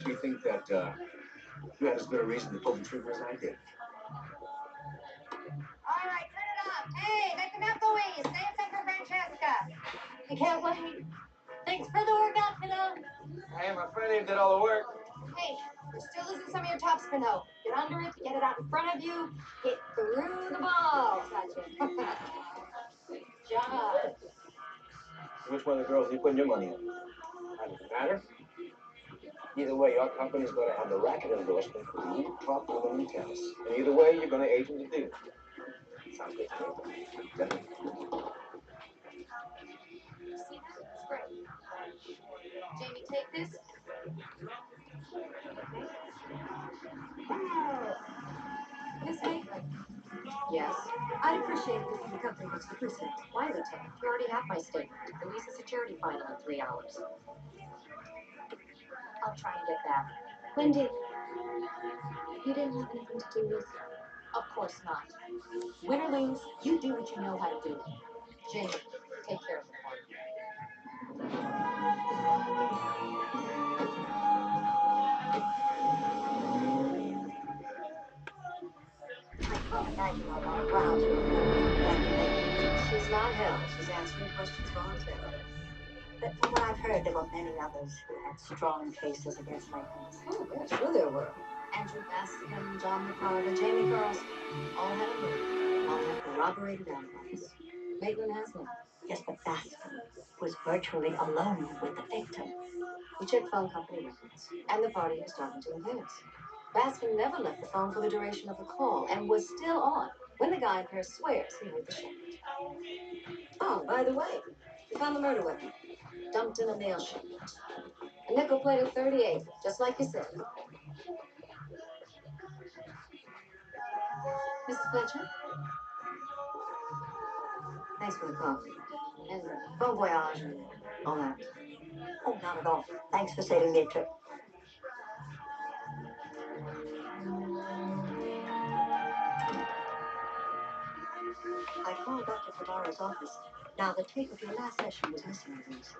me think that you had as good a reason to pull the trigger as I did. All right, turn it up. Hey, make them out, Louise. Same thing for Francesca. I can't wait. Thanks for the workout, Pinot. Hey, my friend did all the work. Hey, you're still losing some of your top spin, though. Get under it, get it out in front of you, hit through the ball. Gotcha. Good job. Which one of the girls are you putting your money on? That doesn't matter. Either way, your company's going to have the racket endorsement for the new top woman in tennis. And either way, you're going to agent the deal. Sounds good to me. Definitely. See that? It's great. Jamie, take this. Miss Maitland. Yes. I'd appreciate it if the company was 2%. Why, Lieutenant? You already have my statement. Louise is security final in 3 hours. I'll try and get back. Wendy, you didn't have anything to do with... Of course not. Win or lose, you do what you know how to do. Jamie, take care of the party. I can't imagine how long grounds you have. She's not held. She's answering questions voluntarily. But from what I've heard, there were many others who had strong cases against Maitland. Oh, yeah, sure there were. Andrew Baskin, John McCarter, Jamie Carlson, all had a motive. All had corroborated alibis. Maitland has none. Yes, but Baskin was virtually alone with the victim. We checked phone company records, and the party he's talking to in Paris. Baskin never left the phone for the duration of the call, and was still on when the guy in Paris swears he heard the shot. Oh, by the way, we found the murder weapon, dumped in a nail shipment. A nickel-plated .38, just like you said. Mrs. Fletcher? Thanks for the coffee. And bon voyage and all that. Oh, not at all. Thanks for saving me a trip. I called Dr. Favara's office. Now, the tape of your last session was missing, Louise.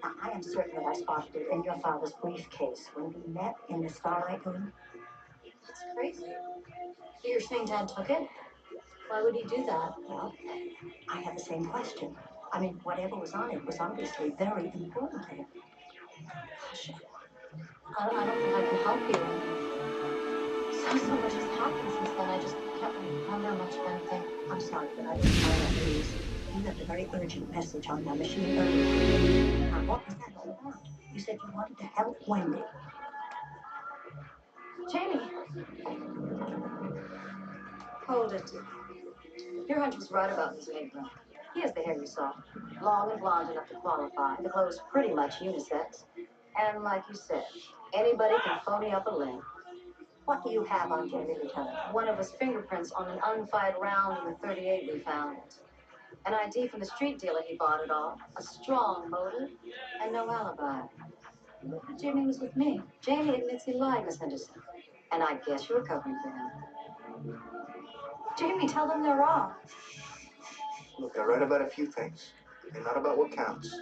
Now, I am certain that I spotted it in your father's briefcase when we met in the Starlight Room. That's crazy. So you're saying Dad took it? Why would he do that? Well, I have the same question. I mean, whatever was on it was obviously very important to him. Gosh, I don't think I can help you. So much has happened since then. I just can't remember much of anything. I'm sorry, but I didn't follow that, Louise. You left a very urgent message on my machine earlier. Now, what was that all about? You said you wanted to help Wendy. Jamie! Hold it. Your hunch was right about this Maitland. He has the hair you saw. Long and blonde enough to qualify. The clothes pretty much unisex. And like you said, anybody can phony up a limb. What do you have on Jamie, Lieutenant? One of his fingerprints on an unfired round in the .38 we found. An ID from the street dealer he bought it off. A strong motive and no alibi. Jamie was with me. Jamie admits he lied, Miss Henderson. And I guess you were covering for him. Jamie, tell them they're wrong. Look, I write about a few things, and not about what counts.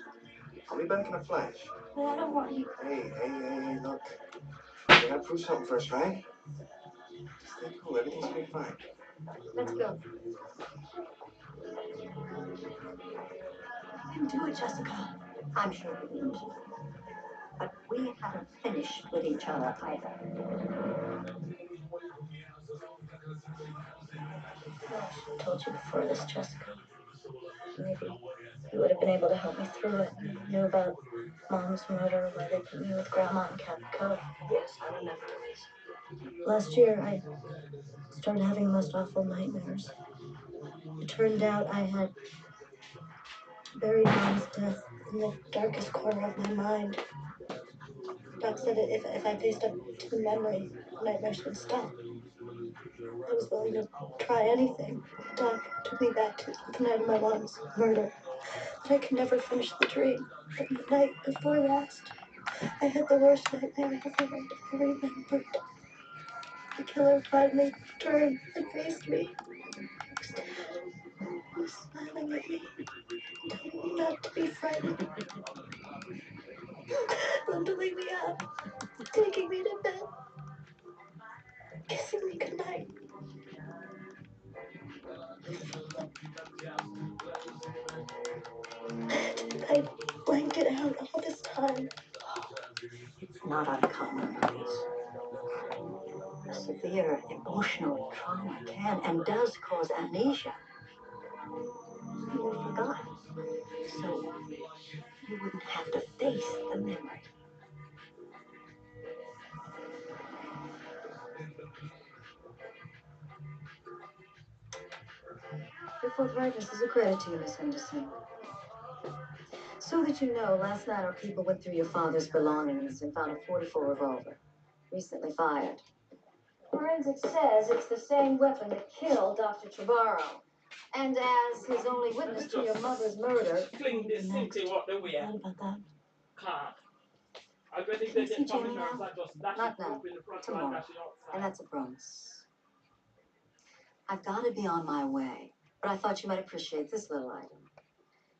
I'll be back in a flash. Well, I don't want you. Hey, look. We gotta prove something first, right? Just stay cool. Everything's gonna be fine. Let's go. You didn't do it, Jessica. I'm sure you didn't. But we haven't finished with each other either. I should have told you before this, Jessica. Maybe you would have been able to help me through it. You knew about Mom's murder, why they put me with Grandma in Cap Cove. Yes, I remember. Last year, I started having the most awful nightmares. It turned out I had buried Mom's death in the darkest corner of my mind. Doc said if I faced up to the memory, the nightmares would stop. I was willing to try anything. Doc took me back to the night of my mom's murder. But I could never finish the dream. But the night before last, I had the worst nightmare ever. I remembered. The killer finally turned and faced me. He was smiling at me, telling me not to be frightened. Then to leave me up. taking me to bed, kissing me goodnight. I blanked it out all this time. It's not uncommon, Louise. A severe emotional trauma can and does cause amnesia. You've forgotten, so you wouldn't have to face the memory. Your forthrightness is a credit to you, Miss Henderson. So that you know, last night our people went through your father's belongings and found a .44 revolver, recently fired. Forensics says it's the same weapon that killed Dr. Trevorrow. And as his only witness to your mother's murder, Fling this into what the way. What about that? Can't. I bet if Can they I see get coming Jamie nerves, now? I just dash Not it now. up in the front and Tomorrow. dash it outside. And that's a promise. I've got to be on my way, but I thought you might appreciate this little item.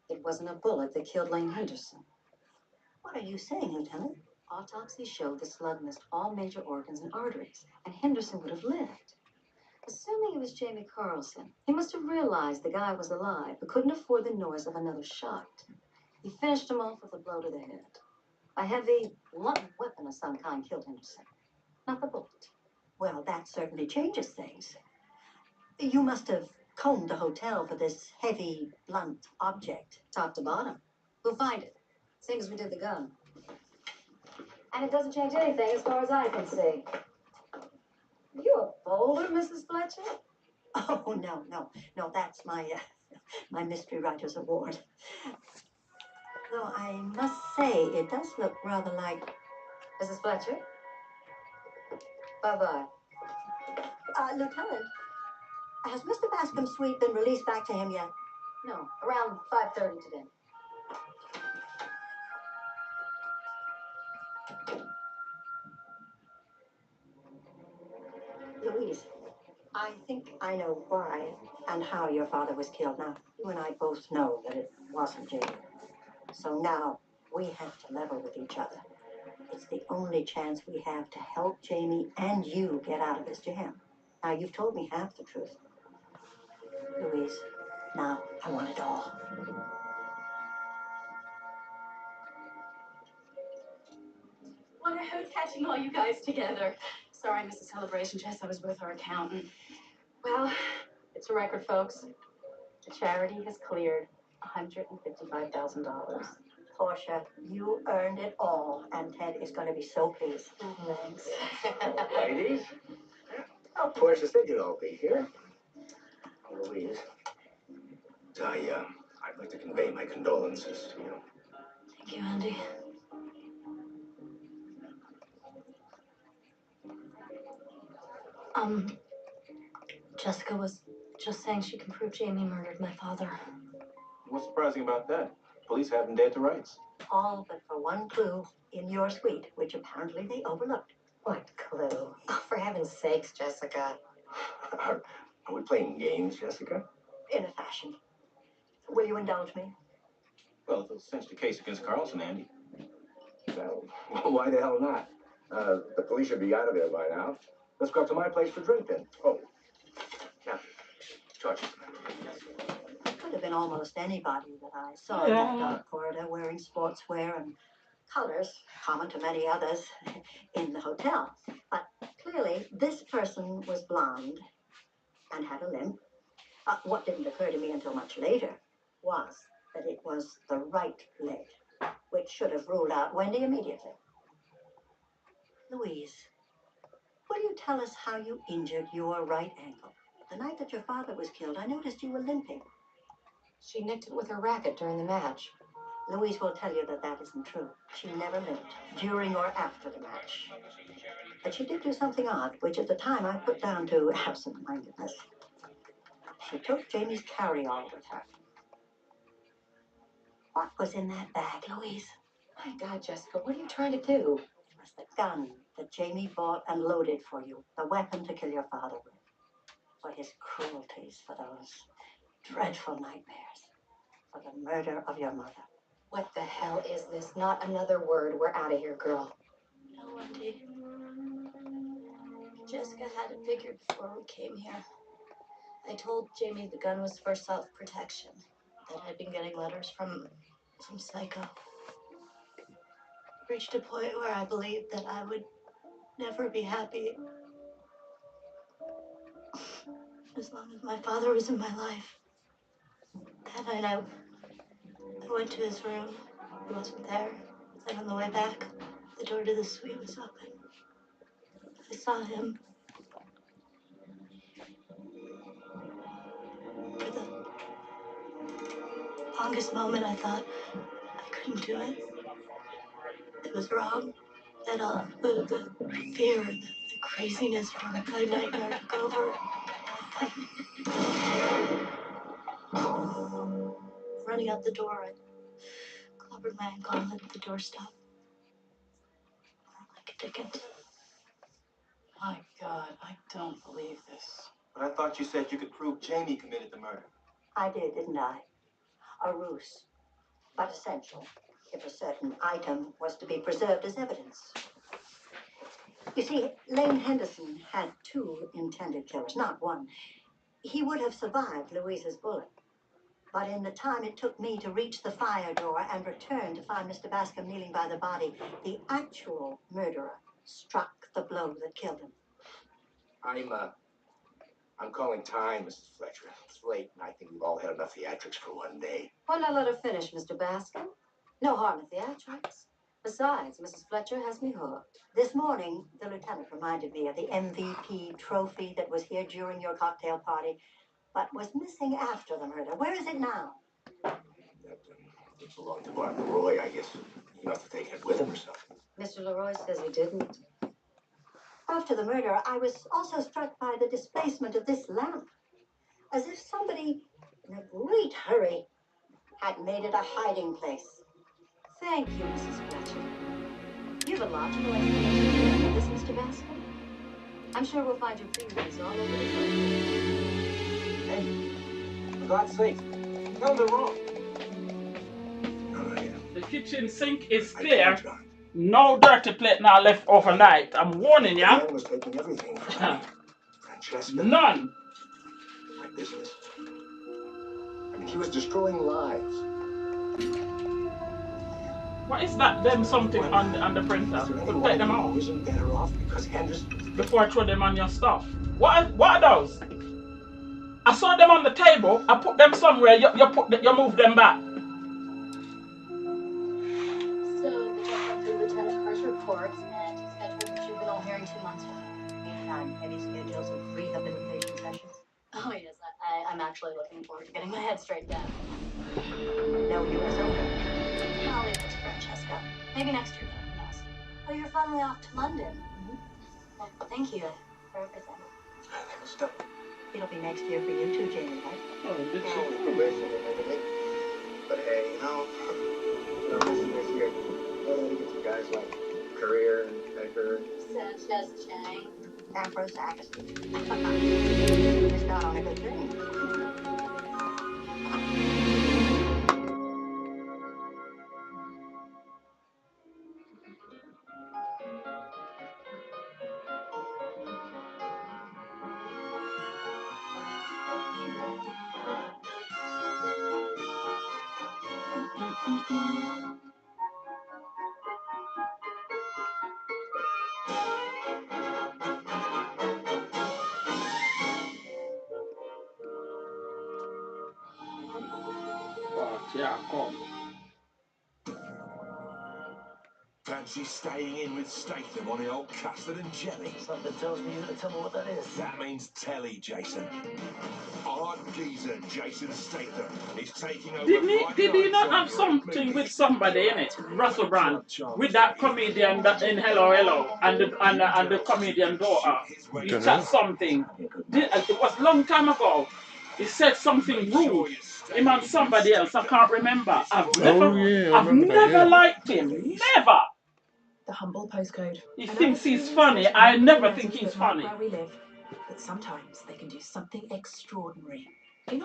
It wasn't a bullet that killed Lane Henderson. What are you saying, Lieutenant? Autopsy showed the slug missed all major organs and arteries, and Henderson would have lived. Assuming it was Jamie Carlson, he must have realized the guy was alive, but couldn't afford the noise of another shot. He finished him off with a blow to the head. A heavy, blunt weapon of some kind killed Henderson, not the bullet. Well, that certainly changes things. You must have combed the hotel for this heavy, blunt object. Top to bottom. We'll find it. Same as we did the gun. And it doesn't change anything as far as I can see. You a bowler, Mrs. Fletcher? Oh, no, that's my Mystery Writers Award. Though I must say, it does look rather like Mrs. Fletcher. Bye-bye. Lieutenant, has Mr. Bascom's suite been released back to him yet? No, around 5:30 today. Louise, I think I know why and how your father was killed. Now, you and I both know that it wasn't Jamie. So now we have to level with each other. It's the only chance we have to help Jamie and you get out of this jam. Now, you've told me half the truth. Louise, now I want it all. What a hoot catching all you guys together. Sorry, Mrs. Celebration Chess, I was with our accountant. Well, it's a record, folks. The charity has cleared $155,000. Portia, you earned it all, and Ted is going to be so pleased. Thanks. Ladies? Oh, Portia said you'd all be here. Oh, Louise, I'd like to convey my condolences to you. Thank you, Andy. Jessica was just saying she can prove Jamie murdered my father. What's surprising about that? Police have him dead to rights. All but for one clue in your suite, which apparently they overlooked. What clue? Oh, for heaven's sakes, Jessica. Are we playing games, Jessica? In a fashion. Will you indulge me? Well, if it'll cinch the case against Carlson, Andy. Well, why the hell not? The police should be out of there by now. Let's go up to my place for a drink then. Oh, Captain, charge. It could have been almost anybody that I saw in that dark corridor wearing sportswear and colors, common to many others in the hotel. But clearly, this person was blonde and had a limp. What didn't occur to me until much later was that it was the right leg, which should have ruled out Wendy immediately. Louise, will you tell us how you injured your right ankle? The night that your father was killed, I noticed you were limping. She nicked it with her racket during the match. Louise will tell you that that isn't true. She never limped during or after the match. But she did do something odd, which at the time I put down to absent-mindedness. She took Jamie's carry-all with her. What was in that bag, Louise? My God, Jessica, what are you trying to do? It was the gun that Jamie bought and loaded for you, the weapon to kill your father with. For his cruelties, for those dreadful nightmares, for the murder of your mother. What the hell is this? Not another word. We're out of here, girl. Wendy. Jessica had it figured before we came here. I told Jamie the gun was for self-protection, that I'd been getting letters from some psycho. Reached a point where I believed that I would never be happy as long as my father was in my life. That night I went to his room. He wasn't there. Then on the way back, the door to the suite was open. I saw him. For the longest moment, I thought I couldn't do it. It was wrong. That the fear, the craziness from my nightmare took over. Running out the door, I clobbered my ankle and let the door stop. Like a Dickens. My God, I don't believe this. But I thought you said you could prove Jamie committed the murder. I did, didn't I? A ruse, but essential if a certain item was to be preserved as evidence. You see, Lane Henderson had two intended killers, not one. He would have survived Louise's bullet. But in the time it took me to reach the fire door and return to find Mr. Bascom kneeling by the body, the actual murderer struck the blow that killed him. I'm calling time, Mrs. Fletcher. It's late, and I think we've all had enough theatrics for one day. Well, now let her finish, Mr. Bascom. No harm in theatrics. Besides, Mrs. Fletcher has me hooked. This morning, the lieutenant reminded me of the MVP trophy that was here during your cocktail party, but was missing after the murder. Where is it now? It belonged to Bart Leroy, I guess. He must have taken it with him or something. Mr. Leroy says he didn't. After the murder, I was also struck by the displacement of this lamp, as if somebody, in a great hurry, had made it a hiding place. Thank you, Mrs. Fletcher. You have a logical explanation for this, Mr. Bascom. I'm sure we'll find your fingers all over the place. Hey, for God's sake, tell them they're wrong. The kitchen sink is clear. No dirty plate now left overnight. I'm warning ya. The man was taking everything from Francesca. None. My business. I mean, he was destroying lives. What is that? Them something on the printer. Could take them out Isn't better off because Henderson. before I throw them on your stuff. What are those? I saw them on the table. I put them somewhere. You move them back. So the judge went through Lieutenant Carr's reports and he scheduled a juvenile hearing 2 months from now. Meantime, heavy schedules and rehabilitation sessions. Oh yes, I'm actually looking forward to getting my head straightened out. No U.S. Open. I'll leave it to Francesca. Maybe next year, though. Who knows? Oh, you're finally off to London. Well, thank you for everything. Stop. It'll be next year for you too, Jamie, right? Oh, this is Probation and everything. But hey, this year, to get some guys like Career and Becker. Sanchez Chang. Ambrose Agassi. Missed out on a good thing. yeah, come. Fancy staying in with Statham on the old custard and jelly? Something tells me you're going to tell me what that is. That means telly, Jason. Art geezer Jason Statham is taking over. Did he not have something with somebody in it? Russell Brand with that comedian in Hello Hello and the comedian daughter. He said something. It was a long time ago. He said something rude. Him and somebody else. I can't remember. I've never liked him. Never. The humble postcode. He thinks he's funny. I never think he's funny. Where we live, but sometimes they can do something extraordinary.